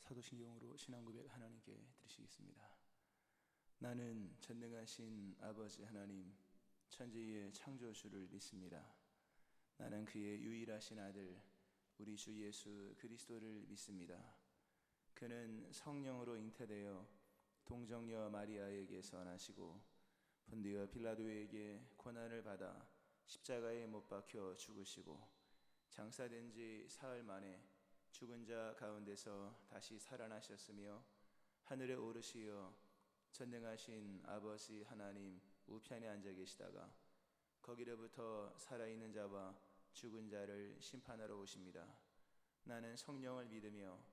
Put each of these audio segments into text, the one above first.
사도신경으로 신앙고백 하나님께 드리시겠습니다. 나는 전능하신 아버지 하나님, 천지의 창조주를 믿습니다. 나는 그의 유일하신 아들 우리 주 예수 그리스도를 믿습니다. 그는 성령으로 잉태되어 동정녀 마리아에게서 나시고 본디오 빌라도에게 고난을 받아 십자가에 못 박혀 죽으시고 장사된 지 사흘 만에 죽은 자 가운데서 다시 살아나셨으며 하늘에 오르시어 전능하신 아버지 하나님 우편에 앉아 계시다가 거기로부터 살아있는 자와 죽은 자를 심판하러 오십니다. 나는 성령을 믿으며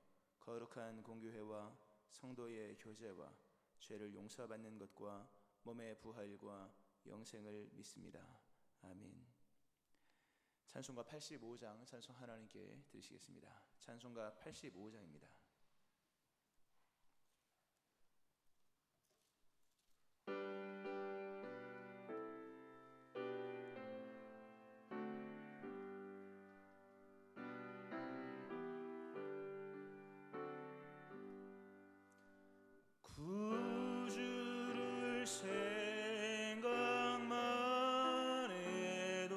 거룩한 공교회와 성도의 교제와 죄를 용서받는 것과 몸의 부활과 영생을 믿습니다. 아멘. 찬송가 85장 찬송 하나님께 드리시겠습니다. 찬송가 85장입니다. 구주를 생각만 해도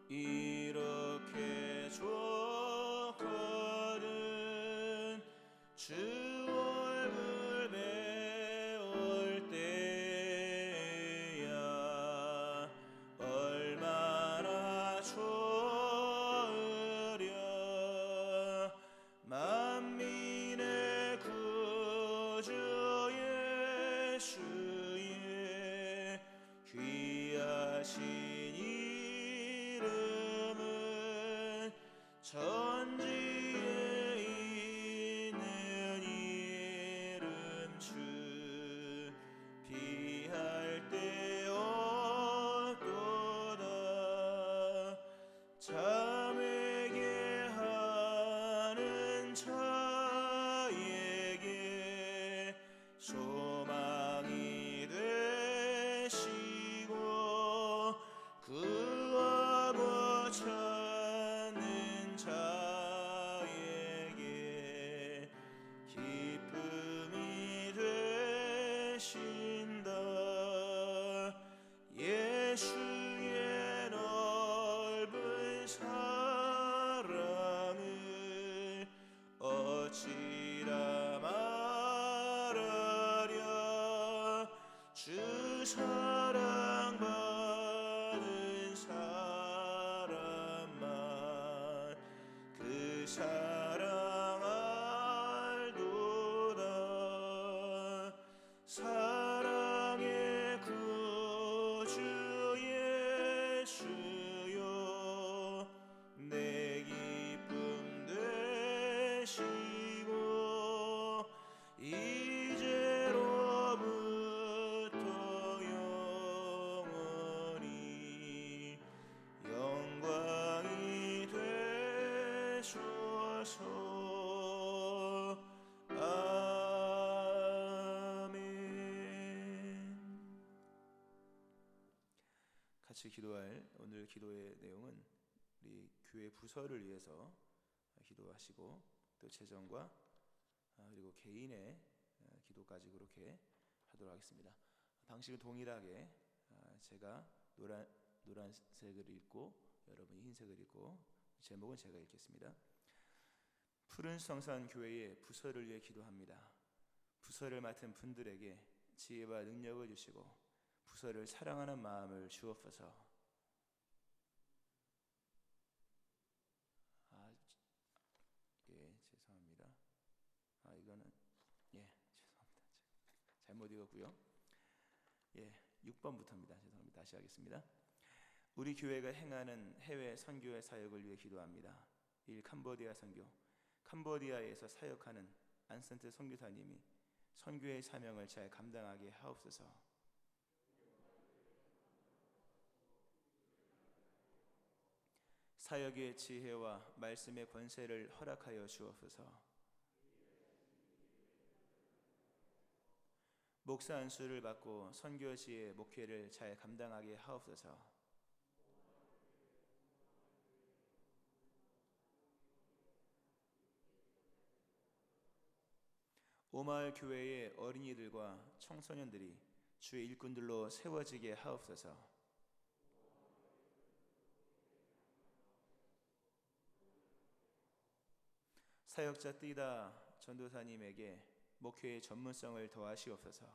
이렇게 좋거든. 주 얼굴 배울 때야 얼마나 좋으랴. 만민의 구주 예수의 귀하신 이름은 천지에 있는 이름 주 비할 데 없도다. 잠에게 하는 자에게 소망이 되시고 그와 못 찾는 자에게 기쁨이 되신다. 예수의 넓은 사랑을 어찌라 말하랴. 주 사랑받은 사람만 그 사랑 알도다. 사랑의 구주 예수여 내 기쁨 되시고 이제로부터 영원히 영광이 되소서. 아멘. 같이 기도할 오늘 기도의 내용은 우리 교회 부서를 위해서 기도하시고 또 재정과 그리고 개인의 기도까지 그렇게 하도록 하겠습니다. 방식은 동일하게 제가 노란색을 읽고 여러분이 흰색을 읽고 제목은 제가 읽겠습니다. 푸른 성산 교회의 부서를 위해 기도합니다. 부서를 맡은 분들에게 지혜와 능력을 주시고 부서를 사랑하는 마음을 주옵소서. 죄송합니다. 이거는 죄송합니다. 잘못 읽었고요. 6번부터입니다. 죄송합니다. 다시 하겠습니다. 우리 교회가 행하는 해외 선교의 사역을 위해 기도합니다. 1. 캄보디아 선교. 캄보디아에서 사역하는 안센트 선교사님이 선교의 사명을 잘 감당하게 하옵소서. 사역의 지혜와 말씀의 권세를 허락하여 주옵소서. 목사 안수를 받고 선교지의 목회를 잘 감당하게 하옵소서. 오마을 교회의 어린이들과 청소년들이 주의 일꾼들로 세워지게 하옵소서. 사역자 띠다 전도사님에게 목회의 전문성을 더하시옵소서.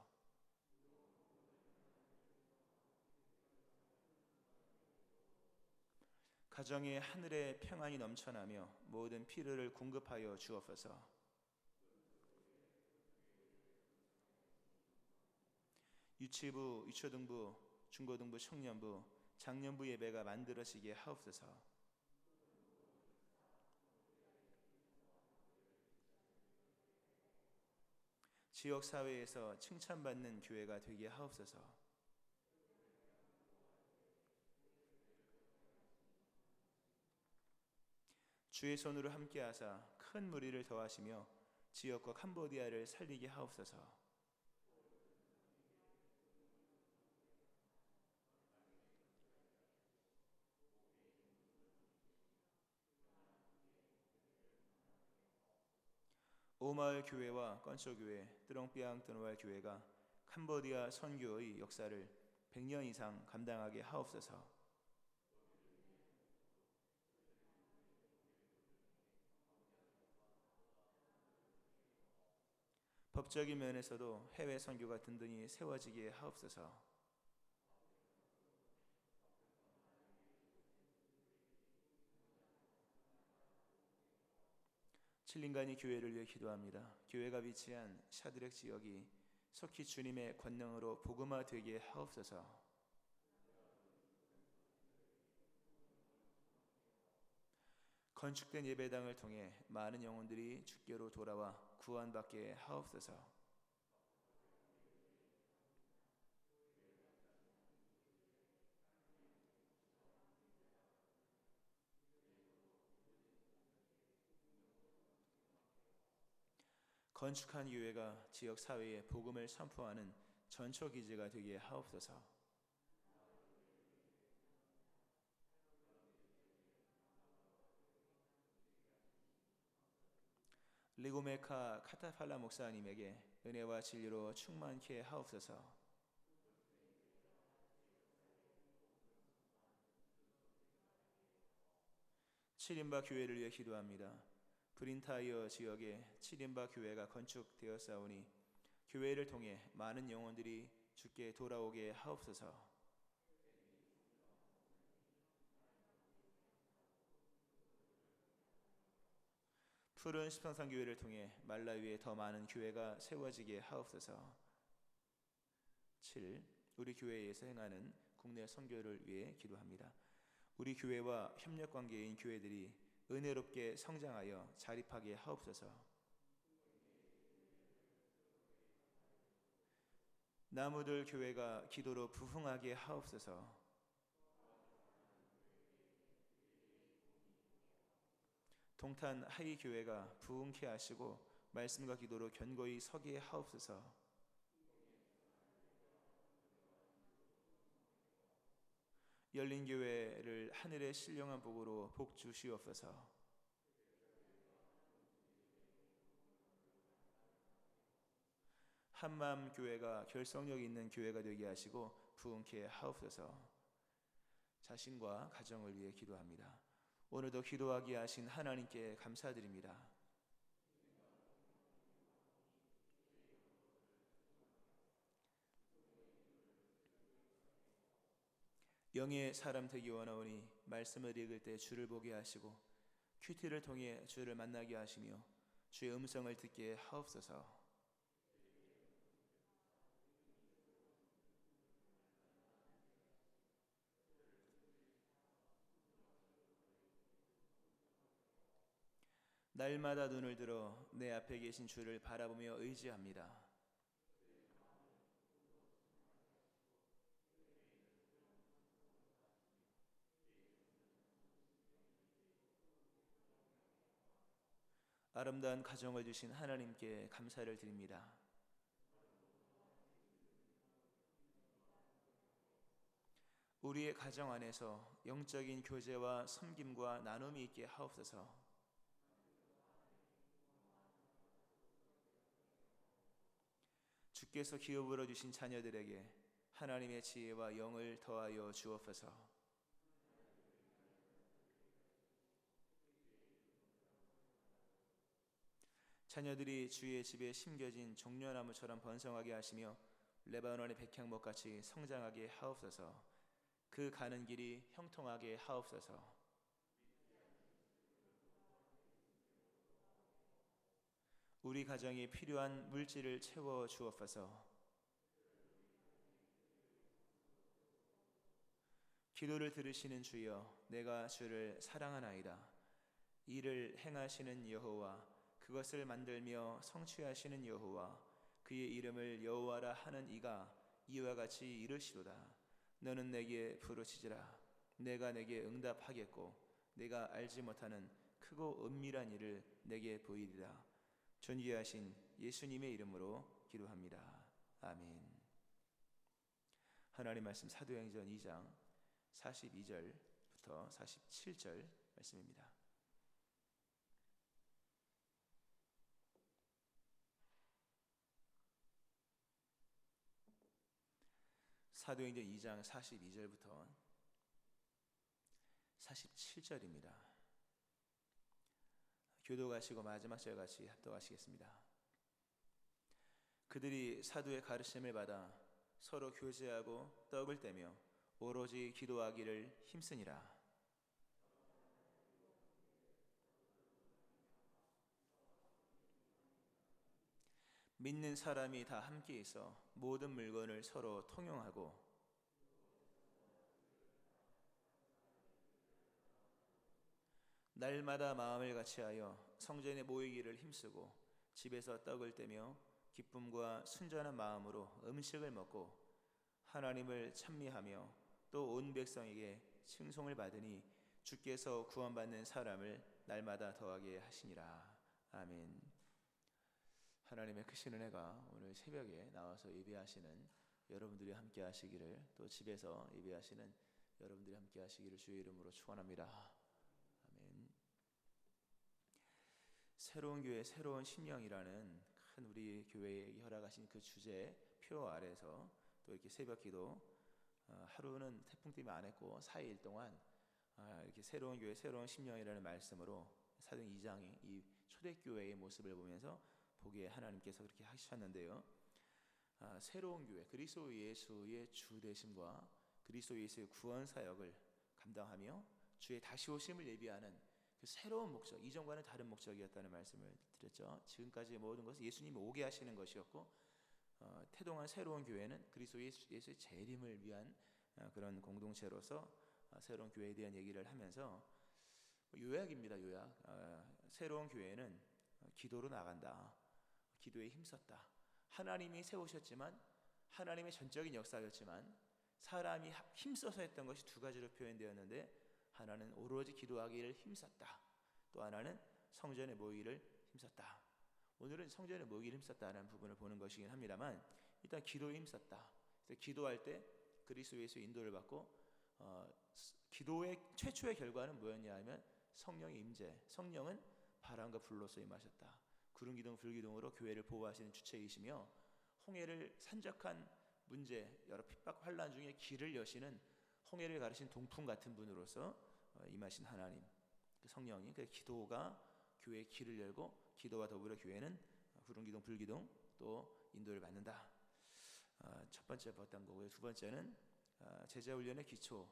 가정에 하늘의 평안이 넘쳐나며 모든 필요를 공급하여 주옵소서. 유치부, 유초등부, 중고등부, 청년부, 장년부 예배가 만들어지게 하옵소서. 지역사회에서 칭찬받는 교회가 되게 하옵소서. 주의 손으로 함께하사 큰 무리를 더하시며 지역과 캄보디아를 살리게 하옵소서. 오마을 교회와 건초교회, 뜨렁비앙 뜨노알 교회가 캄보디아 선교의 역사를 100년 이상 감당하게 하옵소서. 법적인 면에서도 해외 선교가 든든히 세워지게 하옵소서. 칠린간이 교회를 위해 기도합니다. 교회가 위치한 샤드렉 지역이 속히 주님의 권능으로 복음화되게 하옵소서. 건축된 예배당을 통해 많은 영혼들이 주께로 돌아와 구원받게 하옵소서. 건축한 교회가 지역 사회에 복음을 선포하는 전초 기지가 되게 하옵소서. 리고메카 카타팔라 목사님에게 은혜와 진리로 충만케 하옵소서. 칠인바 교회를 위해 기도합니다. 브린타이어 지역에 칠인바 교회가 건축되었사오니 교회를 통해 많은 영혼들이 주께 돌아오게 하옵소서. 푸른 십상산 교회를 통해 말라위에 더 많은 교회가 세워지게 하옵소서. 7. 우리 교회에서 행하는 국내 선교를 위해 기도합니다. 우리 교회와 협력 관계인 교회들이 은혜롭게 성장하여 자립하게 하옵소서. 나무들 교회가 기도로 부흥하게 하옵소서. 동탄 하이 교회가 부흥케 하시고 말씀과 기도로 견고히 서게 하옵소서. 열린 교회를 하늘의 신령한 복으로 복 주시옵소서. 한마음 교회가 결속력 있는 교회가 되게 하시고 부흥케 하옵소서. 자신과 가정을 위해 기도합니다. 오늘도 기도하게 하신 하나님께 감사드립니다. 영의 사람 되기 원하오니 말씀을 읽을 때 주를 보게 하시고 큐티를 통해 주를 만나게 하시며 주의 음성을 듣게 하옵소서. 날마다 눈을 들어 내 앞에 계신 주를 바라보며 의지합니다. 아름다운 가정을 주신 하나님께 감사를 드립니다. 우리의 가정 안에서 영적인 교제와 섬김과 나눔이 있게 하옵소서. 주께서 기업으로 주신 자녀들에게 하나님의 지혜와 영을 더하여 주옵소서. 자녀들이 주의 집에 심겨진 종려나무처럼 번성하게 하시며 레바논의 백향목같이 성장하게 하옵소서. 그 가는 길이 형통하게 하옵소서. 우리 가정에 필요한 물질을 채워 주옵소서. 기도를 들으시는 주여, 내가 주를 사랑하나이다. 이를 행하시는 여호와, 그것을 만들며 성취하시는 여호와, 그의 이름을 여호와라 하는 이가 이와 같이 이르시도다. 너는 내게 부르짖으라. 내가 내게 응답하겠고 내가 알지 못하는 크고 은밀한 일을 내게 보이리라. 존귀하신 예수님의 이름으로 기도합니다. 아멘. 하나님 말씀 사도행전 2장 42절부터 47절 말씀입니다. 사도행전 2장 42절부터 47절입니다. 교도가시고 마지막 절 같이 합독하시겠습니다. 그들이 사도의 가르침을 받아 서로 교제하고 떡을 떼며 오로지 기도하기를 힘쓰니라. 믿는 사람이 다 함께 있어 모든 물건을 서로 통용하고 날마다 마음을 같이하여 성전에 모이기를 힘쓰고 집에서 떡을 떼며 기쁨과 순전한 마음으로 음식을 먹고 하나님을 찬미하며 또 온 백성에게 칭송을 받으니 주께서 구원받는 사람을 날마다 더하게 하시니라. 아멘. 하나님의 크신 은혜가 오늘 새벽에 나와서 예배하시는 여러분들이 함께 하시기를, 또 집에서 예배하시는 여러분들이 함께 하시기를 주의 이름으로 축원합니다. 아멘. 새로운 교회 새로운 심령이라는 큰 우리 교회에 허락하신 그 주제 표 아래서 또 이렇게 새벽기도, 하루는 태풍 때문에 안 했고 4일 동안 이렇게 새로운 교회 새로운 심령이라는 말씀으로 사도행 2장의 이 초대교회의 모습을 보면서 보기에 하나님께서 그렇게 하셨는데요. 새로운 교회, 그리스도 예수의 주 되심과 그리스도 예수의 구원 사역을 감당하며 주의 다시 오심을 예비하는 그 새로운 목적, 이전과는 다른 목적이었다는 말씀을 드렸죠. 지금까지 모든 것은 예수님이 오게 하시는 것이었고, 태동한 새로운 교회는 그리스도 예수의 재림을 위한 그런 공동체로서 새로운 교회에 대한 얘기를 하면서, 요약입니다. 요약. 새로운 교회는 기도로 나간다. 기도에 힘썼다. 하나님이 세우셨지만, 하나님의 전적인 역사였지만 사람이 힘써서 했던 것이 두 가지로 표현되었는데, 하나는 오로지 기도하기를 힘썼다. 또 하나는 성전에 모이기를 힘썼다. 오늘은 성전에 모이기를 힘썼다라는 부분을 보는 것이긴 합니다만, 일단 기도에 힘썼다. 그래서 기도할 때 그리스도 예수의 인도를 받고, 기도의 최초의 결과는 뭐였냐 하면 성령의 임재. 성령은 바람과 불로서 임하셨다. 구름 기둥 불 기둥으로 교회를 보호하시는 주체이시며, 홍해를 산적한 문제, 여러 핍박 환난 중에 길을 여시는 홍해를 가르신 동풍 같은 분으로서 임하신 하나님, 그 성령이, 그 기도가 교회의 길을 열고, 기도와 더불어 교회는 구름 기둥 불 기둥 또 인도를 받는다. 첫 번째 봤던 거고요. 두 번째는 제자 훈련의 기초.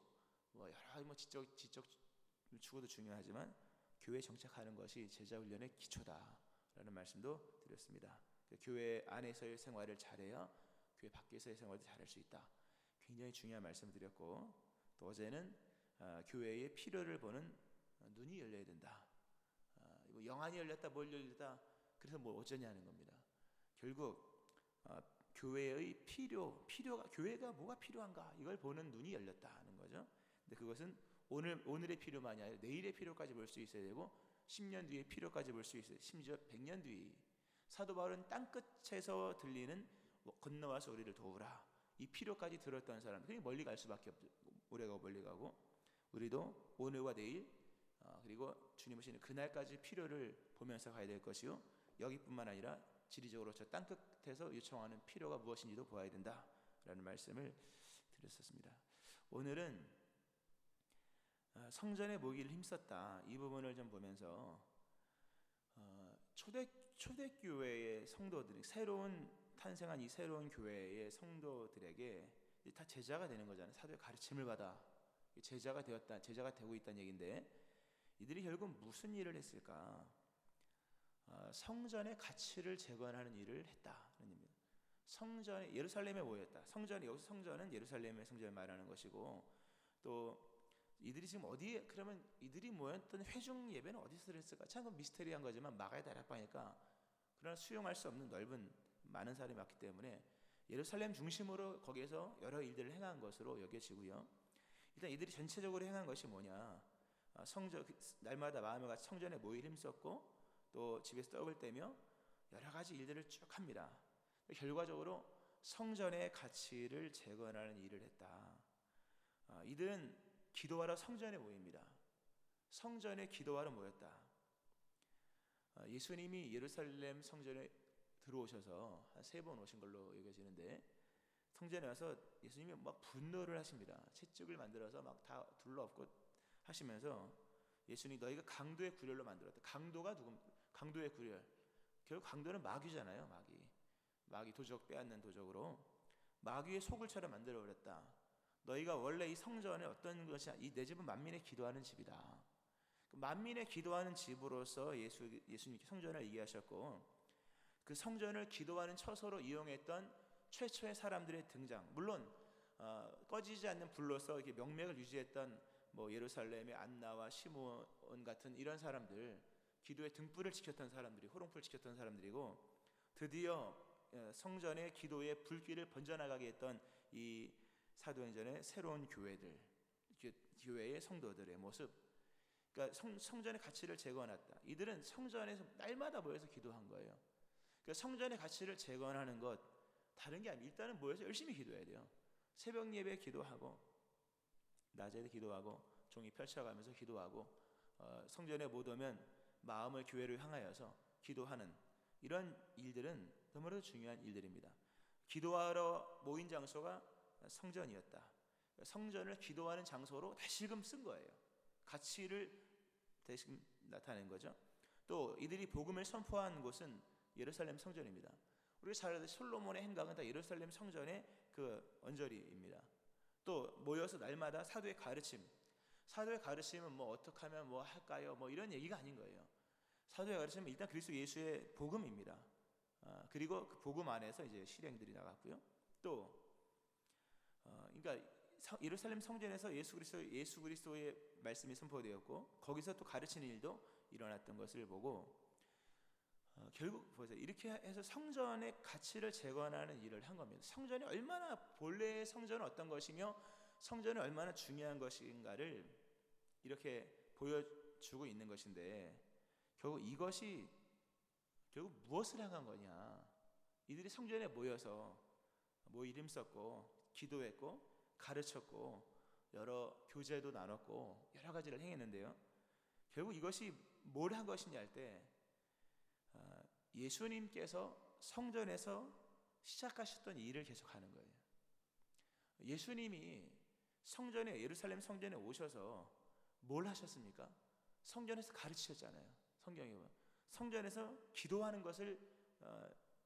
여러 지적 추구도 중요하지만 교회에 정착하는 것이 제자 훈련의 기초다라는 말씀도 드렸습니다. 교회 안에서의 생활을 잘해야 교회 밖에서의 생활도 잘할 수 있다. 굉장히 중요한 말씀을 드렸고, 또 어제는 교회의 필요를 보는 눈이 열려야 된다. 영안이 열렸다, 뭘 열렸다, 그래서 뭘 어쩌냐는 겁니다. 결국 교회의 필요가, 교회가 뭐가 필요한가, 이걸 보는 눈이 열렸다는 거죠. 근데 그것은 오늘의 필요만이 아니라 내일의 필요까지 볼 수 있어야 되고, 10년 뒤의 필요까지 볼 수 있어요. 심지어 100년 뒤. 사도 바울은 땅끝에서 들리는 건너와서 우리를 도우라, 이 필요까지 들었던 사람, 그게 멀리 갈 수밖에 없죠. 오래가 멀리 가고, 우리도 오늘과 내일, 그리고 주님 오시는 그날까지 필요를 보면서 가야 될 것이요, 여기뿐만 아니라 지리적으로 저 땅 끝에서 요청하는 필요가 무엇인지도 보아야 된다라는 말씀을 드렸었습니다. 오늘은 성전에 모이기를 힘썼다 이 부분을 좀 보면서 초대교회의 성도들이 새로운 탄생한 이 새로운 교회의 성도들에게 다 제자가 되는 거잖아요. 사도의 가르침을 받아 제자가 되었다, 제자가 되고 있다는 얘기인데 이들이 결국 무슨 일을 했을까? 성전의 가치를 재건하는 일을 했다는 얘기입니다. 성전에 예루살렘에 모였다. 성전 여기서 성전은 예루살렘의 성전을 말하는 것이고 또 이들이 지금 어디에 그러면 이들이 모였던 회중 예배는 어디서 했을까? 참 미스테리한 거지만 마가의 다락방이니까 그러나 수용할 수 없는 넓은 많은 사람이 많기 때문에 예루살렘 중심으로 거기에서 여러 일들을 행한 것으로 여겨지고요. 일단 이들이 전체적으로 행한 것이 뭐냐? 성전 날마다 마음을 같이 성전에 모일 힘썼고 또 집에서 떡을 떼며 여러 가지 일들을 쭉 합니다. 결과적으로 성전의 가치를 재건하는 일을 했다. 이들은 기도하러 성전에 모입니다. 성전에 기도하러 모였다. 예수님이 예루살렘 성전에 들어오셔서 한 3번 오신 걸로 여겨지는데 성전에 와서 예수님이 막 분노를 하십니다. 채찍을 만들어서 막 다 둘러엎고 하시면서 예수님 너희가 강도의 구렬로 만들었다. 강도가 누구? 강도의 구렬. 결국 강도는 마귀잖아요. 마귀 도적 빼앗는 도적으로 마귀의 소굴처럼 만들어버렸다. 너희가 원래 이 성전에 어떤 것이 이 내 집은 만민의 기도하는 집이다. 만민의 기도하는 집으로서 예수님께 성전을 얘기하셨고 그 성전을 기도하는 처소로 이용했던 최초의 사람들의 등장. 물론 꺼지지 않는 불로서 이렇게 명맥을 유지했던 뭐 예루살렘의 안나와 시므온 같은 이런 사람들, 기도의 등불을 지켰던 사람들이 호롱불을 지켰던 사람들이고 드디어 성전의 기도의 불길을 번져나가게 했던 이 사도행전의 새로운 교회의 성도들의 모습. 그러니까 성전의 가치를 재건했다. 이들은 성전에서 날마다 모여서 기도한 거예요. 그러니까 성전의 가치를 재건하는 것 다른 게 아니라 일단은 모여서 열심히 기도해야 돼요. 새벽 예배 기도하고 낮에 기도하고 종이 펼쳐가면서 기도하고 성전에 못 오면 마음을 교회로 향하여서 기도하는 이런 일들은 너무나도 중요한 일들입니다. 기도하러 모인 장소가 성전이었다. 성전을 기도하는 장소로 다시금 쓴 거예요. 가치를 대신 나타낸 거죠. 또 이들이 복음을 선포한 곳은 예루살렘 성전입니다. 우리가 잘 알듯이 솔로몬의 행각은 다 예루살렘 성전의 그 언저리입니다. 또 모여서 날마다 사도의 가르침은 뭐 어떻게 하면 뭐 할까요? 뭐 이런 얘기가 아닌 거예요. 사도의 가르침은 일단 그리스도 예수의 복음입니다. 그리고 그 복음 안에서 이제 실행들이 나갔고요. 또 그러니까 예루살렘 성전에서 예수 그리스도의 말씀이 선포되었고 거기서 또 가르치는 일도 일어났던 것을 보고 결국 보세요. 이렇게 해서 성전의 가치를 재건하는 일을 한 겁니다. 성전이 얼마나 본래의 성전은 어떤 것이며 성전이 얼마나 중요한 것인가를 이렇게 보여주고 있는 것인데 결국 이것이 결국 무엇을 향한 거냐? 이들이 성전에 모여서 이름 썼고 기도했고 가르쳤고 여러 교제도 나눴고 여러 가지를 행했는데요. 결국 이것이 뭘 한 것이냐 할 때 예수님께서 성전에서 시작하셨던 일을 계속하는 거예요. 예수님이 예루살렘 성전에 오셔서 뭘 하셨습니까? 성전에서 가르치셨잖아요. 성경에 보면 성전에서 기도하는 것을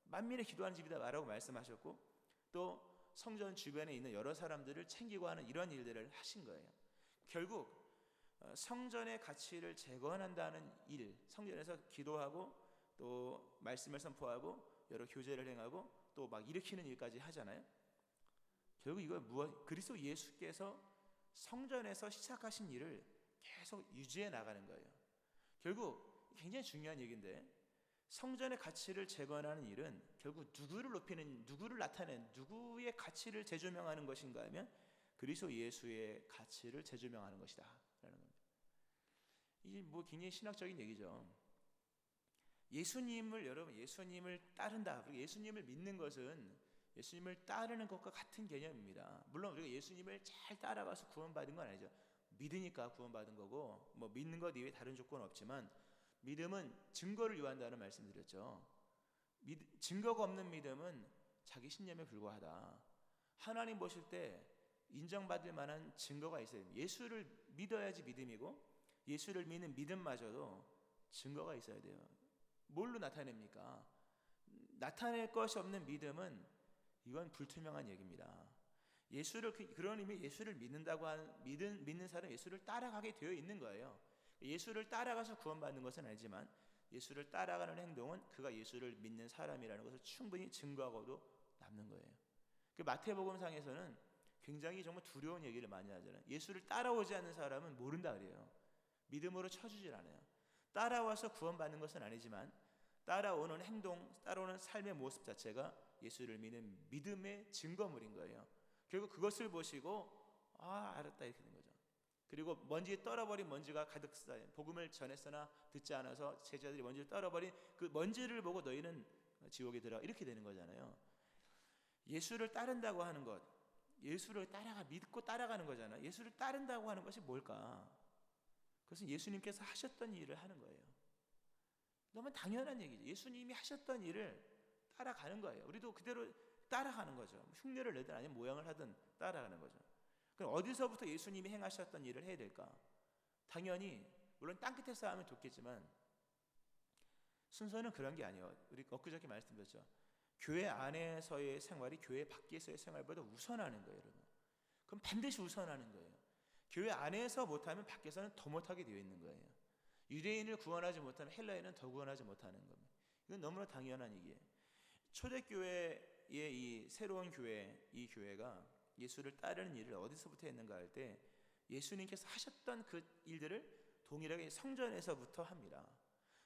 만민의 기도하는 집이다 라고 말씀하셨고 또 성전 주변에 있는 여러 사람들을 챙기고 하는 이런 일들을 하신 거예요. 결국 성전의 가치를 재건한다는 일, 성전에서 기도하고 또 말씀을 선포하고 여러 교제를 행하고 또 막 일으키는 일까지 하잖아요. 결국 이거 그리스도 예수께서 성전에서 시작하신 일을 계속 유지해 나가는 거예요. 결국 굉장히 중요한 얘기인데 성전의 가치를 재건하는 일은 결국 누구를 나타내는 누구의 가치를 재조명하는 것인가 하면 그리스도 예수의 가치를 재조명하는 것이다 라는 겁니다. 이게 뭐 굉장히 신학적인 얘기죠. 예수님을 따른다. 예수님을 믿는 것은 예수님을 따르는 것과 같은 개념입니다. 물론 우리가 예수님을 잘 따라가서 구원받은 건 아니죠. 믿으니까 구원받은 거고 뭐 믿는 것 이외에 다른 조건은 없지만 믿음은 증거를 요한다는 말씀드렸죠. 증거가 없는 믿음은 자기 신념에 불과하다. 하나님 보실 때 인정받을 만한 증거가 있어야 돼요. 예수를 믿어야지 믿음이고, 예수를 믿는 믿음마저도 증거가 있어야 돼요. 뭘로 나타냅니까? 나타낼 것이 없는 믿음은 이건 불투명한 얘기입니다. 예수를 그런 의미, 예수를 믿는다고 믿는 사람, 예수를 따라가게 되어 있는 거예요. 예수를 따라가서 구원받는 것은 아니지만 예수를 따라가는 행동은 그가 예수를 믿는 사람이라는 것을 충분히 증거하고도 남는 거예요. 그 마태복음상에서는 굉장히 정말 두려운 얘기를 많이 하잖아요. 예수를 따라오지 않는 사람은 모른다 그래요. 믿음으로 쳐주질 않아요. 따라와서 구원받는 것은 아니지만 따라오는 행동, 따라오는 삶의 모습 자체가 예수를 믿는 믿음의 증거물인 거예요. 결국 그것을 보시고 알았다 이렇게 된 거죠. 그리고 먼지에 떨어버린 먼지가 가득 쌓인, 복음을 전했으나 듣지 않아서 제자들이 먼지를 떨어버린 그 먼지를 보고 너희는 지옥에 들어가, 이렇게 되는 거잖아요. 예수를 따른다고 하는 것, 예수를 믿고 따라가는 거잖아요. 예수를 따른다고 하는 것이 뭘까? 그것은 예수님께서 하셨던 일을 하는 거예요. 너무 당연한 얘기죠. 예수님이 하셨던 일을 따라가는 거예요. 우리도 그대로 따라가는 거죠. 흉내를 내든 아니면 모양을 하든 따라가는 거죠. 그럼 어디서부터 예수님이 행하셨던 일을 해야 될까? 당연히 물론 땅끝에서 하면 좋겠지만 순서는 그런 게 아니에요. 우리 엊그저께 말씀드렸죠. 교회 안에서의 생활이 교회 밖에서의 생활보다 우선하는 거예요, 여러분. 그럼 반드시 우선하는 거예요. 교회 안에서 못하면 밖에서는 더 못하게 되어 있는 거예요. 유대인을 구원하지 못하면 헬라인은 더 구원하지 못하는 겁니다. 이건 너무나 당연한 얘기예요. 초대교회의 이 새로운 교회, 이 교회가 예수를 따르는 일을 어디서부터 했는가 할 때 예수님께서 하셨던 그 일들을 동일하게 성전에서부터 합니다.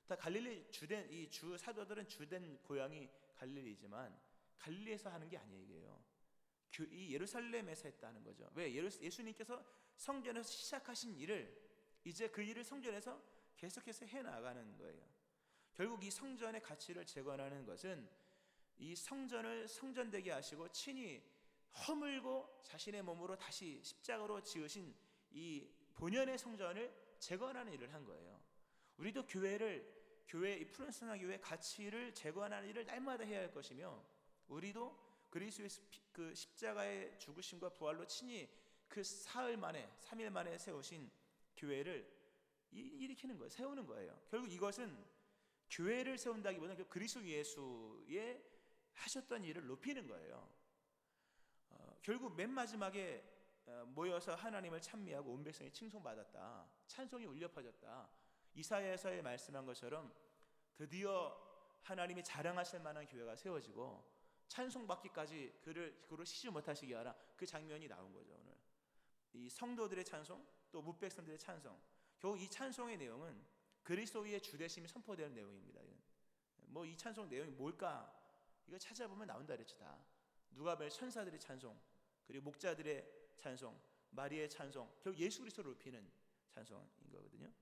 다 갈릴리 이 주 사도들은 주된 고향이 갈릴리지만 갈릴리에서 하는 게 아니에요. 이 예루살렘에서 했다는 거죠. 왜? 예수님께서 성전에서 시작하신 일을 이제 그 일을 성전에서 계속해서 해나가는 거예요. 결국 이 성전의 가치를 재건하는 것은 이 성전을 성전되게 하시고 친히 허물고 자신의 몸으로 다시 십자가로 지으신 이 본연의 성전을 재건하는 일을 한 거예요. 우리도 이 푸른스나 교회 가치를 재건하는 일을 날마다 해야 할 것이며, 우리도 그리스도의 그 십자가의 죽으심과 부활로 친히 그 사흘 만에 3일 만에 세우신 교회를 일으키는 거예요. 세우는 거예요. 결국 이것은 교회를 세운다기보다는 그리스도 예수의 하셨던 일을 높이는 거예요. 결국 맨 마지막에 모여서 하나님을 찬미하고 온 백성이 칭송받았다, 찬송이 울려 퍼졌다. 이사야서에 말씀한 것처럼 드디어 하나님이 자랑하실 만한 교회가 세워지고 찬송받기까지 그를 쉬지 못하시게 하라, 그 장면이 나온 거죠. 오늘 이 성도들의 찬송, 또 뭇백성들의 찬송, 결국 이 찬송의 내용은 그리스도의 주되심이 선포되는 내용입니다. 뭐 이 찬송 내용이 뭘까? 이거 찾아보면 나온다 그랬죠. 다 누가복음 천사들의 찬송, 그리고 목자들의 찬송, 마리아의 찬송, 결국 예수 그리스도를 높이는 찬송인 거거든요.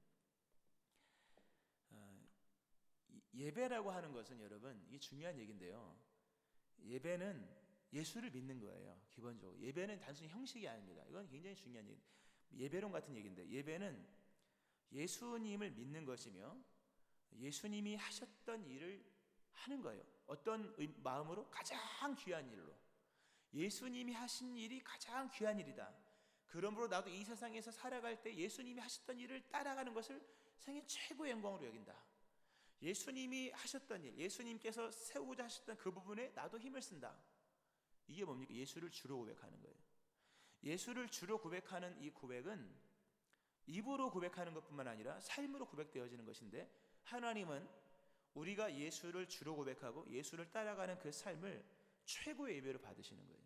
예배라고 하는 것은 여러분, 이게 중요한 얘기인데요. 예배는 예수를 믿는 거예요. 기본적으로 예배는 단순히 형식이 아닙니다. 이건 굉장히 중요한 얘기, 예배론 같은 얘기인데, 예배는 예수님을 믿는 것이며 예수님이 하셨던 일을 하는 거예요. 어떤 마음으로? 가장 귀한 일로. 예수님이 하신 일이 가장 귀한 일이다. 그러므로 나도 이 세상에서 살아갈 때 예수님이 하셨던 일을 따라가는 것을 생애 최고의 영광으로 여긴다. 예수님이 하셨던 일, 예수님께서 세우고자 하셨던 그 부분에 나도 힘을 쓴다. 이게 뭡니까? 예수를 주로 고백하는 거예요. 예수를 주로 고백하는 이 고백은 입으로 고백하는 것뿐만 아니라 삶으로 고백되어지는 것인데, 하나님은 우리가 예수를 주로 고백하고 예수를 따라가는 그 삶을 최고의 예배로 받으시는 거예요.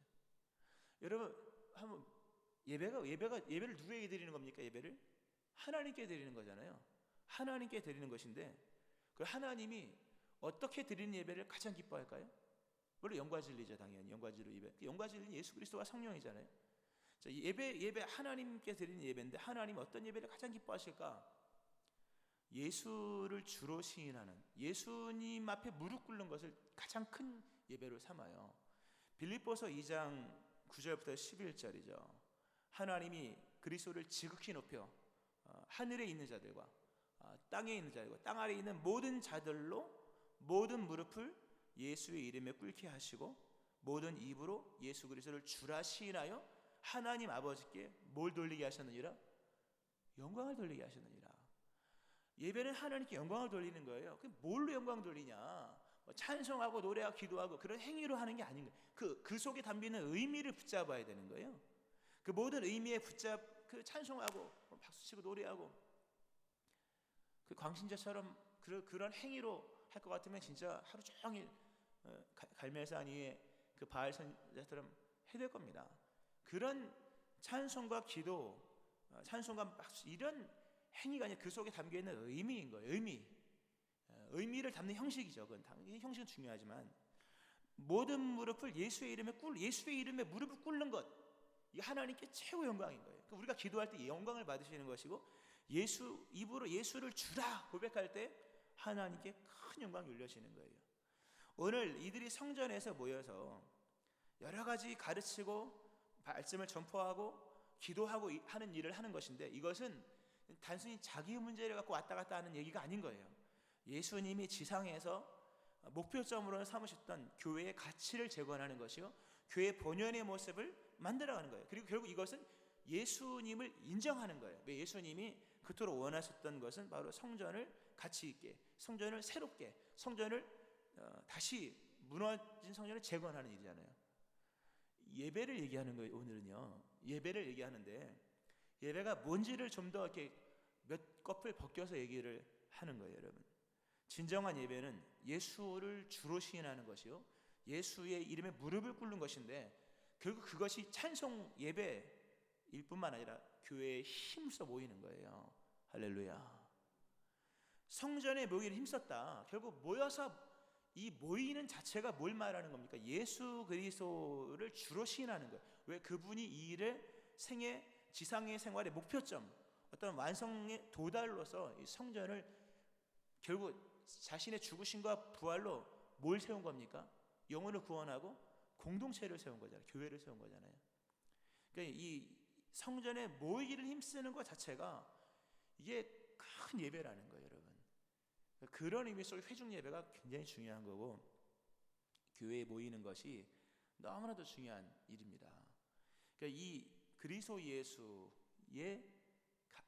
여러분, 한번 예배를 누구에게 드리는 겁니까? 예배를 하나님께 드리는 거잖아요. 하나님께 드리는 것인데, 그 하나님이 어떻게 드리는 예배를 가장 기뻐할까요? 물론 영과 진리죠. 당연히 영과 진리 예배. 영과 진리는 예수 그리스도와 성령이잖아요. 자, 예배 하나님께 드리는 예배인데, 하나님 어떤 예배를 가장 기뻐하실까? 예수를 주로 시인하는, 예수님 앞에 무릎 꿇는 것을 가장 큰 예배로 삼아요. 빌립보서 2장 9절부터 11절이죠. 하나님이 그리스도를 지극히 높여 하늘에 있는 자들과 땅에 있는 자들과 땅 아래에 있는 모든 자들로 모든 무릎을 예수의 이름에 꿇게 하시고 모든 입으로 예수 그리스도를 주라 시인하여 하나님 아버지께 뭘 돌리게 하셨느니라? 영광을 돌리게 하셨느니라. 예배는 하나님께 영광을 돌리는 거예요. 그 뭘로 영광 돌리냐? 찬송하고 노래하고 기도하고 그런 행위로 하는 게 아닌 거예요. 그 속에 담기는 의미를 붙잡아야 되는 거예요. 그 모든 의미에 그 찬송하고 박수치고 노래하고 그 광신자처럼 그런 행위로 할 것 같으면 진짜 하루 종일 갈멜산 위에 그 바알 선자처럼 해야 될 겁니다. 그런 찬송과 기도, 찬송과 박수 이런 행위가 아니라 그 속에 담겨 있는 의미인 거예요. 의미를 담는 형식이죠. 그건 당연히 형식은 중요하지만 모든 무릎을 예수의 이름에 무릎을 꿇는 것, 이 하나님께 최고 영광인 거예요. 우리가 기도할 때 영광을 받으시는 것이고 입으로 예수를 주라 고백할 때 하나님께 큰 영광 올려지는 거예요. 오늘 이들이 성전에서 모여서 여러 가지 가르치고 말씀을 전포하고 기도하고 하는 일을 하는 것인데 이것은 단순히 자기 문제를 갖고 왔다 갔다 하는 얘기가 아닌 거예요. 예수님이 지상에서 목표점으로 삼으셨던 교회의 가치를 재건하는 것이요, 교회 본연의 모습을 만들어가는 거예요. 그리고 결국 이것은 예수님을 인정하는 거예요. 왜 예수님이 그토록 원하셨던 것은 바로 성전을 가치 있게, 성전을 새롭게, 성전을 다시 무너진 성전을 재건하는 일이잖아요. 예배를 얘기하는 거예요. 오늘은요, 예배를 얘기하는데 예배가 뭔지를 좀 더 이렇게 몇 껍을 벗겨서 얘기를 하는 거예요, 여러분. 진정한 예배는 예수를 주로 시인하는 것이요, 예수의 이름에 무릎을 꿇는 것인데 결국 그것이 찬송 예배일 뿐만 아니라 교회에 힘써 모이는 거예요. 할렐루야. 성전에 모이기를 힘썼다. 결국 모여서 이 모이는 자체가 뭘 말하는 겁니까? 예수 그리스도를 주로 시인하는 거예요. 왜? 그분이 이 일의 지상의 생활의 목표점, 어떤 완성의 도달로서 이 성전을 결국 자신의 죽으심과 부활로 뭘 세운 겁니까? 영혼을 구원하고 공동체를 세운 거잖아요. 교회를 세운 거잖아요. 그러니까 이 성전에 모이기를 힘쓰는 것 자체가 이게 큰 예배라는 거예요, 여러분. 그런 의미 속에 회중 예배가 굉장히 중요한 거고 교회에 모이는 것이 너무나도 중요한 일입니다. 그러니까 이 그리스도 예수의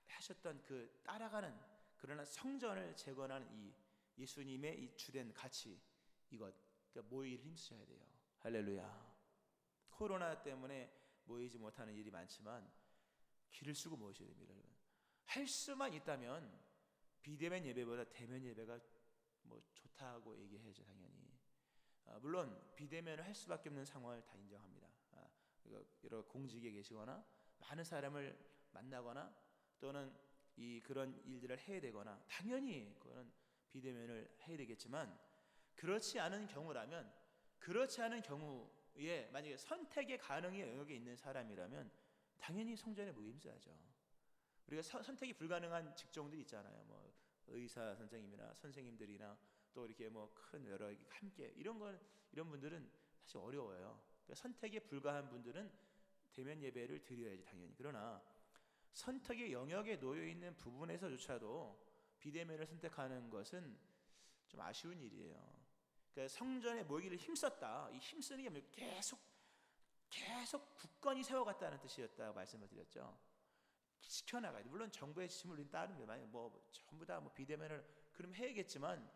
하셨던 그 따라가는 그러나 성전을 재건하는 이 예수님의 이 주된 가치, 이것, 그러니까 모이기를 힘쓰셔야 돼요. 할렐루야. 코로나 때문에 모이지 못하는 일이 많지만 기를 쓰고 모이셔야 됩니다, 여러분. 할 수만 있다면 비대면 예배보다 대면 예배가 뭐 좋다고 얘기해야죠, 당연히. 물론 비대면을 할 수밖에 없는 상황을 다 인정합니다. 여러 공직에 계시거나 많은 사람을 만나거나 또는 그런 일들을 해야 되거나 당연히 그거는 비대면을 해야 되겠지만 그렇지 않은 경우라면, 그렇지 않은 경우에 만약에 선택의 가능의 영역에 있는 사람이라면 당연히 성전에 모임해야죠. 우리가 선택이 불가능한 직종들이 있잖아요. 뭐 의사 선생님이나 선생님들이나 또 이렇게 뭐 큰 여러 함께 이런 분들은 사실 어려워요. 그러니까 선택에 불가한 분들은 대면 예배를 드려야지 당연히. 그러나 선택의 영역에 놓여 있는 부분에서조차도 비대면을 선택하는 것은 좀 아쉬운 일이에요. 그러니까 성전에 모이기를 힘썼다. 이 힘쓰는 게 계속 굳건히 세워갔다는 뜻이었다고 말씀을 드렸죠. 지켜나가야 돼. 물론 정부의 지침을 우리는 따르면 만약 뭐 전부 다 뭐 비대면을 그럼 해야겠지만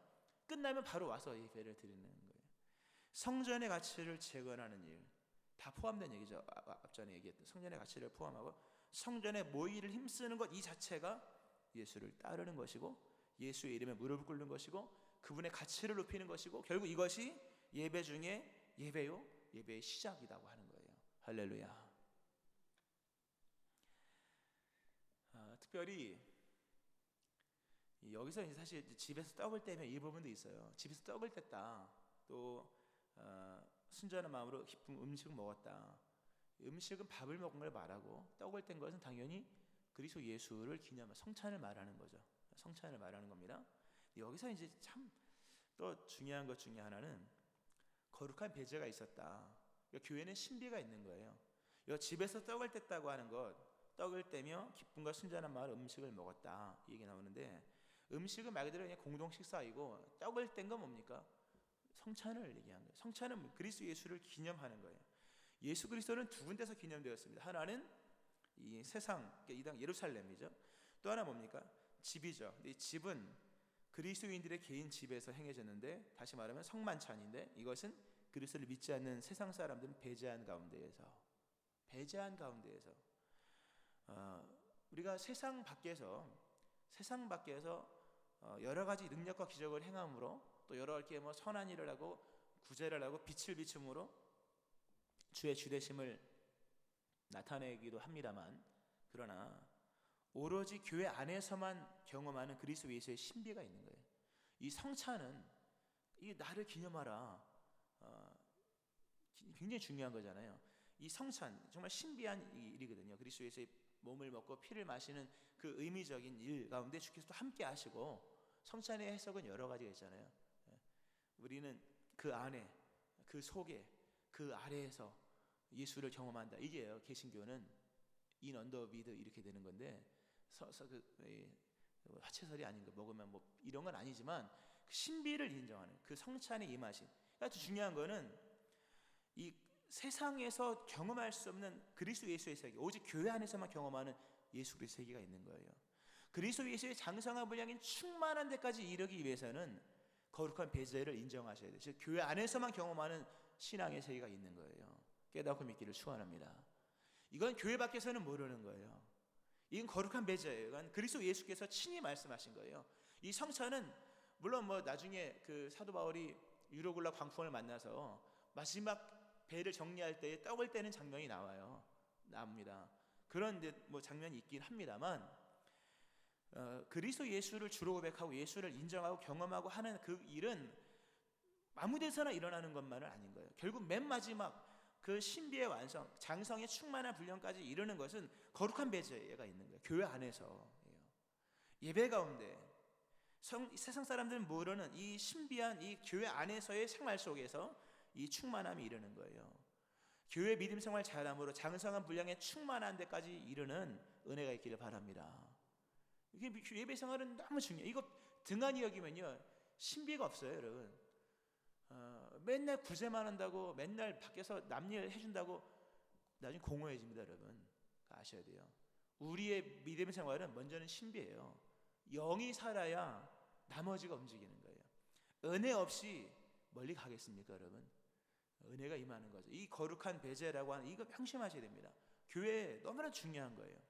끝나면 바로 와서 예배를 드리는 거예요. 성전의 가치를 재건하는 일 다 포함된 얘기죠. 앞전에 얘기했던 성전의 가치를 포함하고 성전에 모이기를 힘쓰는 것 이 자체가 예수를 따르는 것이고 예수의 이름에 무릎을 꿇는 것이고 그분의 가치를 높이는 것이고 결국 이것이 예배 중에 예배의 시작이라고 하는 거예요. 할렐루야. 특별히 여기서 이제 사실 집에서 떡을 떼면 이 부분도 있어요. 집에서 떡을 뗐다. 또 순전한 마음으로 기쁜 음식을 먹었다. 음식은 밥을 먹은 걸 말하고 떡을 뗀 것은 당연히 그리스도 예수를 기념한 성찬을 말하는 거죠. 성찬을 말하는 겁니다. 여기서 이제 참 또 중요한 것 중에 하나는 거룩한 배제가 있었다. 그러니까 교회는 신비가 있는 거예요. 집에서 떡을 뗐다고 하는 것, 떡을 떼며 기쁨과 순전한 마음으로 음식을 먹었다 이 얘기 나오는데 음식은 말 그대로 그냥 공동 식사이고 떡을 뗀 건 뭡니까? 성찬을 얘기한 거예요. 성찬은 그리스도 예수를 기념하는 거예요. 예수 그리스도는 두 군데서 기념되었습니다. 하나는 이 세상, 이 땅 예루살렘이죠. 또 하나 뭡니까? 집이죠. 근데 이 집은 그리스도인들의 개인 집에서 행해졌는데, 다시 말하면 성만찬인데, 이것은 그리스도를 믿지 않는 세상 사람들은 배제한 가운데에서 우리가 세상 밖에서 여러 가지 능력과 기적을 행함으로, 또 여러 가지 뭐 선한 일을 하고 구제를 하고 빛을 비춤으로 주의 주되심을 나타내기도 합니다만, 그러나 오로지 교회 안에서만 경험하는 그리스도 예수의 신비가 있는 거예요. 이 성찬은 이 나를 기념하라, 굉장히 중요한 거잖아요. 이 성찬 정말 신비한 일이거든요. 그리스도 예수의 몸을 먹고 피를 마시는 그 의미적인 일 가운데 주께서 또 함께 하시고, 성찬의 해석은 여러 가지가 있잖아요. 우리는 그 안에, 그 속에, 그 아래에서 예수를 경험한다. 이게요, 개신교는 인 언더 비드 이렇게 되는 건데, 화채설이 아닌 거 먹으면 뭐 이런 건 아니지만 그 신비를 인정하는 그 성찬에 임하신. 아주 중요한 거는 이 세상에서 경험할 수 없는 그리스도 예수의 세계, 오직 교회 안에서만 경험하는 예수 그리스도의 세계가 있는 거예요. 그리스도 예수의 장성한 분량인 충만한 데까지 이르기 위해서는 거룩한 배제를 인정하셔야 돼요. 즉 교회 안에서만 경험하는 신앙의 세계가 있는 거예요. 깨닫고 믿기를 축원합니다. 이건 교회 밖에서는 모르는 거예요. 이건 거룩한 배제예요. 이건 그리스도 예수께서 친히 말씀하신 거예요. 이 성찬은 물론 뭐 나중에 그 사도 바울이 유로굴라 광풍을 만나서 마지막 배를 정리할 때에 떡을 떼는 장면이 나옵니다. 그런 뭐 장면이 있긴 합니다만, 그리스도 예수를 주로 고백하고 예수를 인정하고 경험하고 하는 그 일은 아무 데서나 일어나는 것만은 아닌 거예요. 결국 맨 마지막 그 신비의 완성, 장성의 충만한 분량까지 이르는 것은 거룩한 배제가 있는 거예요. 교회 안에서, 예배 가운데 세상 사람들은 모르는 이 신비한 이 교회 안에서의 생활 속에서 이 충만함이 이르는 거예요. 교회 믿음 생활 잘함으로 장성한 분량의 충만한 데까지 이르는 은혜가 있기를 바랍니다. 이게 예배 생활은 너무 중요해요. 이거 등한히 여기면요 신비가 없어요, 여러분. 맨날 구제만 한다고, 맨날 밖에서 남일 해준다고 나중에 공허해집니다, 여러분. 아셔야 돼요. 우리의 믿음 생활은 먼저는 신비예요. 영이 살아야 나머지가 움직이는 거예요. 은혜 없이 멀리 가겠습니까, 여러분? 은혜가 임하는 거죠. 이 거룩한 배제라고 하는 이거 명심하셔야 됩니다. 교회에 너무나 중요한 거예요.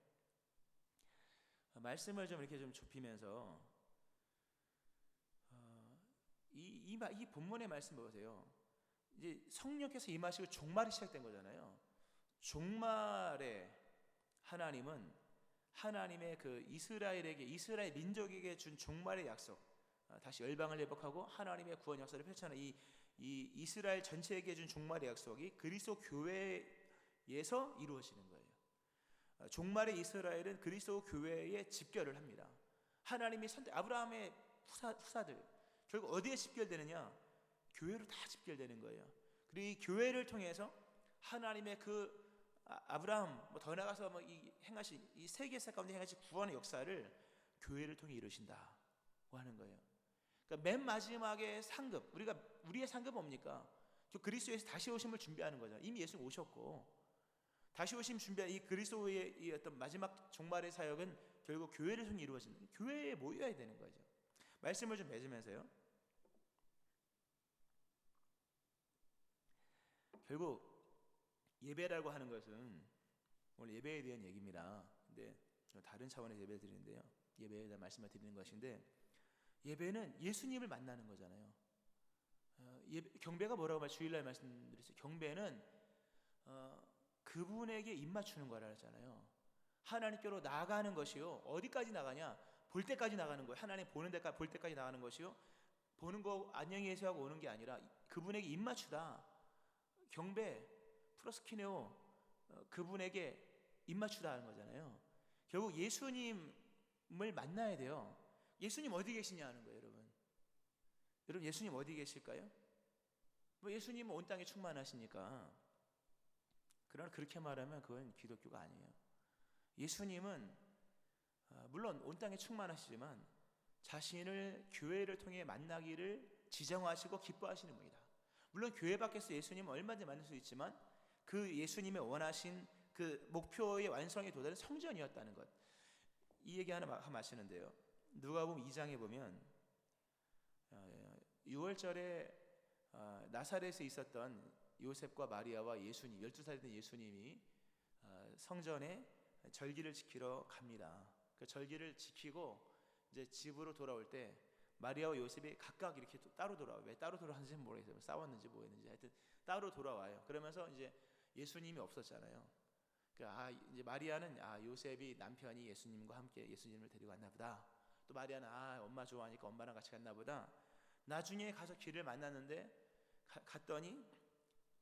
말씀을 좀 이렇게 좀 좁히면서 이 본문의 말씀 보세요. 이제 성령께서 임하시고 종말이 시작된 거잖아요. 종말에 하나님은 하나님의 그 이스라엘 민족에게 준 종말의 약속, 다시 열방을 회복하고 하나님의 구원 역사를 펼쳐는 이 이스라엘 전체에게 준 종말의 약속이 그리스도 교회에서 이루어지는 거예요. 종말의 이스라엘은 그리스도 교회에 집결을 합니다. 하나님이 아브라함의 후사들 결국 어디에 집결되느냐? 교회로 다 집결되는 거예요. 그리고 이 교회를 통해서 하나님의 그 아브라함 더 나가서 행하신 이 세계사 가운데 행하신 구원의 역사를 교회를 통해 이루신다고 하는 거예요. 그러니까 맨 마지막에 상급, 우리의 상급은 뭡니까? 그리스도에서 다시 오심을 준비하는 거죠. 이미 예수님 오셨고 다시 오심 준비한 이 그리스도의 이 어떤 마지막 종말의 사역은 결국 교회를 통해 이루어지는, 교회에 모여야 되는 거죠. 말씀을 좀 맺으면서요. 결국 예배라고 하는 것은 오늘 예배에 대한 얘기입니다. 근데 다른 차원의 예배 드리는데요. 예배에 대한 말씀을 드리는 것인데, 예배는 예수님을 만나는 거잖아요. 경배가 뭐라고 주일날 말씀드렸어요. 경배는 그분에게 입 맞추는 거라 했잖아요. 하나님께로 나아가는 것이요. 어디까지 나가냐? 볼 때까지 나가는 거예요. 하나님 보는 데까지, 볼 때까지 나가는 것이요. 보는 거 안녕히 계세요 하고 오는 게 아니라 그분에게 입 맞추다. 경배, 프로스키네오, 그분에게 입 맞추다 하는 거잖아요. 결국 예수님을 만나야 돼요. 예수님 어디 계시냐 하는 거예요, 여러분. 여러분 예수님 어디 계실까요? 예수님은 온 땅에 충만하시니까. 그러나 그렇게 말하면 그건 기독교가 아니에요. 예수님은 물론 온 땅에 충만하시지만 자신을 교회를 통해 만나기를 지정하시고 기뻐하시는 분이다. 물론 교회 밖에서 예수님은 얼마든지 만날 수 있지만 그 예수님의 원하신 그 목표의 완성에 도달한 성전이었다는 것. 이 얘기 하나 마시는데요. 누가복음 2장에 보면 6월절에 나사렛에 있었던 요셉과 마리아와 예수님, 12살이 된 예수님이 성전에 절기를 지키러 갑니다. 그 절기를 지키고 이제 집으로 돌아올 때 마리아와 요셉이 각각 이렇게 따로 돌아와요. 왜 따로 돌아왔는지 모르겠어요. 싸웠는지 뭐 했는지 하여튼 따로 돌아와요. 그러면서 이제 예수님이 없었잖아요. 이제 마리아는 요셉이 남편이 예수님과 함께 예수님을 데리고 갔나 보다. 또 마리아는 엄마 좋아하니까 엄마랑 같이 갔나 보다. 나중에 가서 길을 만났는데 갔더니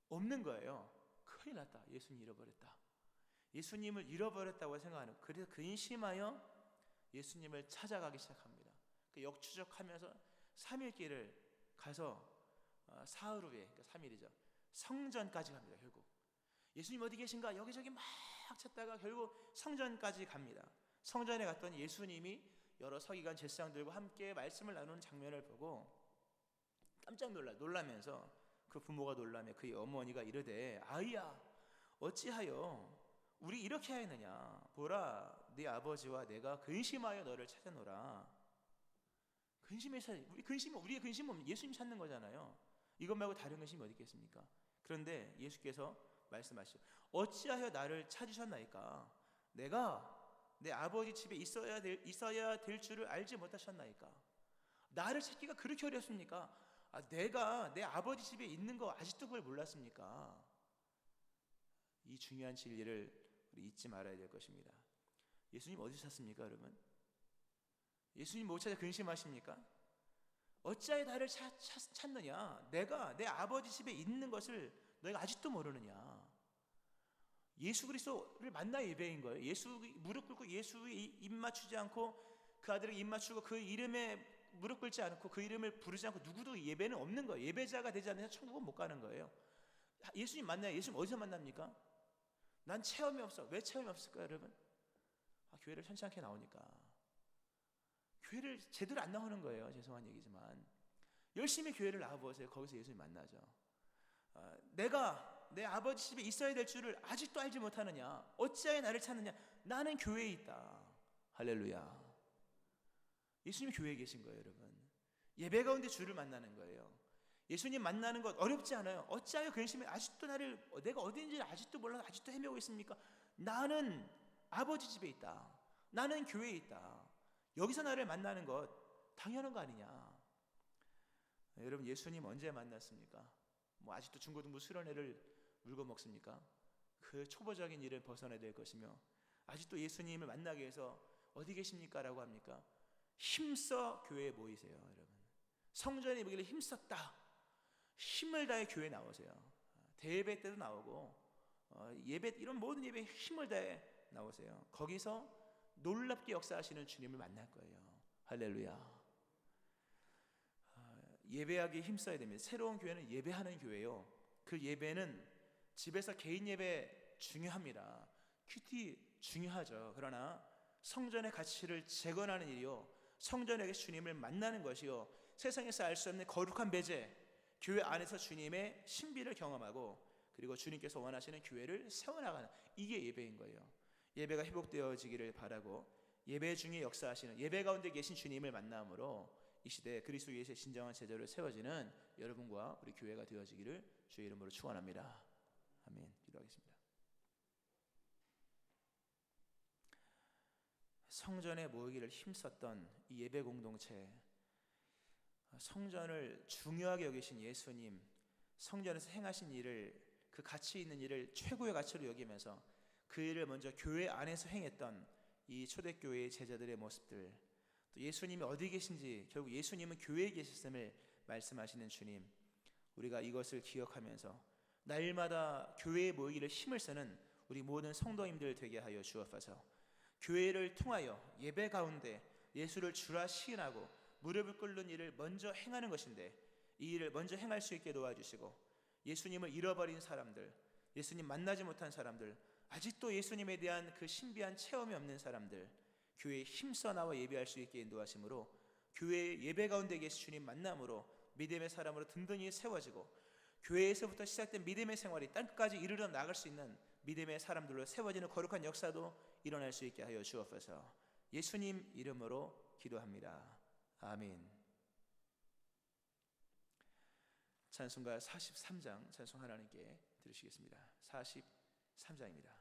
없는 거예요. 큰일 났다. 예수님 잃어버렸다. 예수님을 잃어버렸다고 생각하는. 그래서 근심하여 예수님을 찾아가기 시작합니다. 역추적하면서 3일 길을 가서 사흘 후에, 그러니까 3일이죠. 성전까지 갑니다. 결국 예수님 어디 계신가 여기저기 막 찾다가 결국 성전까지 갑니다. 성전에 갔더니 예수님이 여러 서기관 제사장들과 함께 말씀을 나누는 장면을 보고 깜짝 놀라면서 그 부모가 놀라며 그의 어머니가 이르되 아이야 어찌하여 우리 이렇게 하였느냐 보라 네 아버지와 내가 근심하여 너를 찾아노라. 우리의 근심은 예수님 찾는 거잖아요. 이것 말고 다른 근심이 어디 있겠습니까? 그런데 예수께서 말씀하시죠. 어찌하여 나를 찾으셨나이까? 내가 내 아버지 집에 있어야 될 줄을 알지 못하셨나이까? 나를 찾기가 그렇게 어렵습니까? 내가 내 아버지 집에 있는 거 아직도 그걸 몰랐습니까? 이 중요한 진리를 우리 잊지 말아야 될 것입니다. 예수님 어디서 찾습니까, 여러분? 예수님 못 찾아 근심하십니까? 어찌하여 나를 찾느냐? 내가 내 아버지 집에 있는 것을 너희가 아직도 모르느냐? 예수 그리스도를 만나 예배인 거예요. 예수 무릎 꿇고 예수의 입 맞추지 않고 그 아들에게 입 맞추고 그 이름에 무릎 꿇지 않고 그 이름을 부르지 않고 누구도 예배는 없는 거예요. 예배자가 되지 않으면 천국은 못 가는 거예요. 예수님 만나요. 예수님 어디서 만납니까? 난 체험이 없어. 왜 체험이 없을까요, 여러분? 교회를 현찮게 나오니까. 교회를 제대로 안 나오는 거예요. 죄송한 얘기지만 열심히 교회를 나와보세요. 거기서 예수님 만나죠. 내가 내 아버지 집에 있어야 될 줄을 아직도 알지 못하느냐? 어찌하여 나를 찾느냐? 나는 교회에 있다. 할렐루야. 예수님이 교회에 계신 거예요, 여러분. 예배 가운데 주를 만나는 거예요. 예수님 만나는 것 어렵지 않아요. 어찌하여 근심해 아직도 내가 어디인지 아직도 몰라서 아직도 헤매고 있습니까? 나는 아버지 집에 있다. 나는 교회에 있다. 여기서 나를 만나는 것 당연한 거 아니냐? 여러분 예수님 언제 만났습니까? 아직도 중고등부 수련회를 물고 먹습니까? 그 초보적인 일을 벗어나야 될 것이며 아직도 예수님을 만나기 위해서 어디 계십니까? 라고 합니까? 힘써 교회에 모이세요, 여러분. 성전에 모이기를 힘썼다. 힘을 다해 교회에 나오세요. 대예배 때도 나오고 예배 이런 모든 예배에 힘을 다해 나오세요. 거기서 놀랍게 역사하시는 주님을 만날 거예요. 할렐루야. 예배하기에 힘써야 됩니다. 새로운 교회는 예배하는 교회요. 그 예배는 집에서 개인 예배 중요합니다. 큐티 중요하죠. 그러나 성전의 가치를 재건하는 일이요, 성전에게 주님을 만나는 것이요, 세상에서 알 수 없는 거룩한 배제, 교회 안에서 주님의 신비를 경험하고 그리고 주님께서 원하시는 교회를 세워나가는, 이게 예배인 거예요. 예배가 회복되어지기를 바라고 예배 중에 역사하시는, 예배 가운데 계신 주님을 만남으로 이 시대에 그리스도 예수의 진정한 제자로 세워지는 여러분과 우리 교회가 되어지기를 주의 이름으로 축원합니다. 아멘. 기도하겠습니다. 성전에 모이기를 힘썼던 이 예배 공동체, 성전을 중요하게 여기신 예수님, 성전에서 행하신 일을, 그 가치 있는 일을 최고의 가치로 여기면서 그 일을 먼저 교회 안에서 행했던 이 초대교회의 제자들의 모습들, 또 예수님이 어디 계신지, 결국 예수님은 교회에 계셨음을 말씀하시는 주님, 우리가 이것을 기억하면서 날마다 교회에 모이기를 힘을 쓰는 우리 모든 성도님들 되게 하여 주옵소서. 교회를 통하여 예배 가운데 예수를 주라 시인하고 무릎을 꿇는 일을 먼저 행하는 것인데, 이 일을 먼저 행할 수 있게 도와주시고, 예수님을 잃어버린 사람들, 예수님 만나지 못한 사람들, 아직도 예수님에 대한 그 신비한 체험이 없는 사람들, 교회에 힘써 나와 예배할 수 있게 인도하심으로 교회의 예배 가운데 계신 주님 만남으로 믿음의 사람으로 든든히 세워지고 교회에서부터 시작된 믿음의 생활이 땅끝까지 이르러 나갈 수 있는 믿음의 사람들로 세워지는 거룩한 역사도 일어날 수 있게 하여 주옵소서. 예수님 이름으로 기도합니다. 아멘. 찬송가 43장 찬송 하나님께 들으시겠습니다. 43장입니다.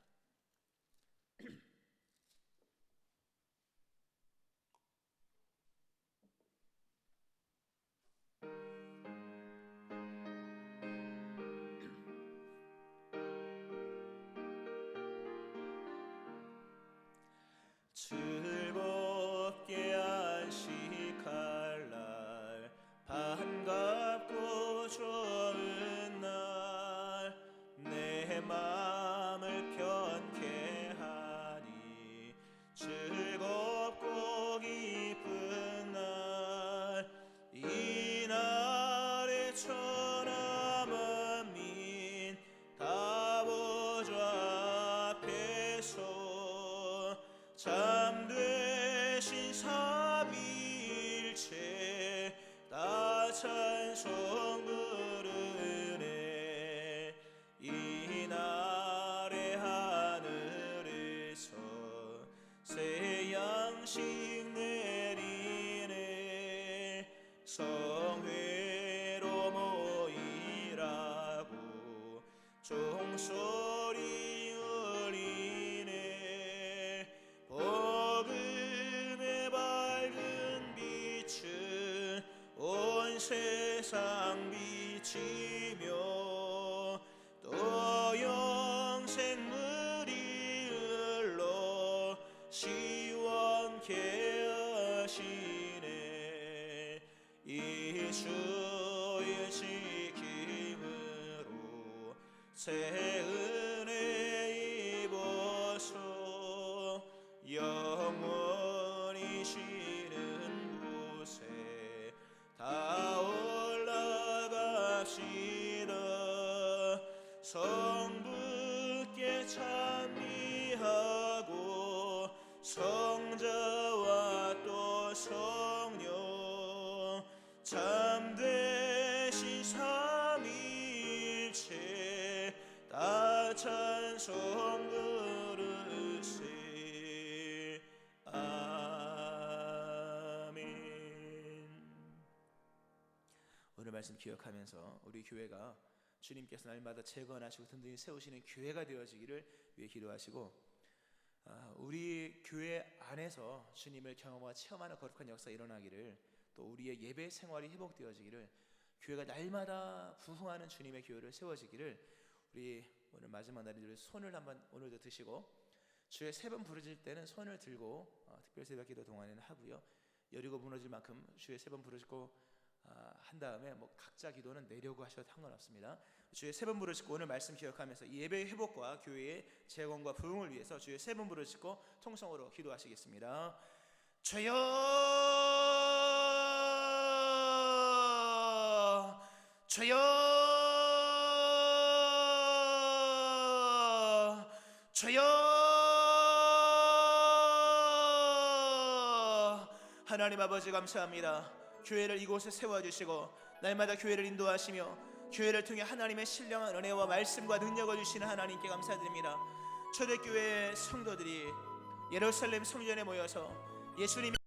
즐겁게 안식할 날, 반갑고 좋은 날, 내 마음을 편케 하니 즐겁고 기쁜 날, 이 날에 천하 만민 다 보좌 앞에서 참되신 삼위일체 다 찬송 부르네. 이 날의 하늘에서 새 양식 내리네. 성회로 모이라고 종소리 온 세상 비치며 또 영생물이 흘러 시원케 하시네. 이 주의 지킴으로 새 은혜 입어서 영원히 쉬는 곳에 다 올라갑시다. 성부께 찬미하고 성자와 또 성령 참되신 삼위일체 다 찬송 부르세. 오늘 말씀 기억하면서 우리 교회가 주님께서 날마다 재건하시고 든든히 세우시는 교회가 되어지기를 위해 기도하시고, 우리 교회 안에서 주님을 경험하고 체험하는 거룩한 역사가 일어나기를, 또 우리의 예배 생활이 회복되어지기를, 교회가 날마다 부흥하는 주님의 교회를 세워지기를, 우리 오늘 마지막 날인 손을 한번 오늘도 드시고, 주의 세 번 부르실 때는 손을 들고 특별 새벽 기도 동안에는 하고요. 여리고 무너질 만큼 주의 세 번 부르시고 한 다음에 각자 기도는 내려고 하셔도 상관없습니다. 주의 세 번 부르시고 오늘 말씀 기억하면서 이 예배의 회복과 교회의 재건과 부흥을 위해서 주의 세 번 부르시고 통성으로 기도하시겠습니다. 주여, 주여, 주여. 하나님 아버지 감사합니다. 교회를 이곳에 세워주시고 날마다 교회를 인도하시며 교회를 통해 하나님의 신령한 은혜와 말씀과 능력을 주시는 하나님께 감사드립니다. 초대교회 성도들이 예루살렘 성전에 모여서 예수님이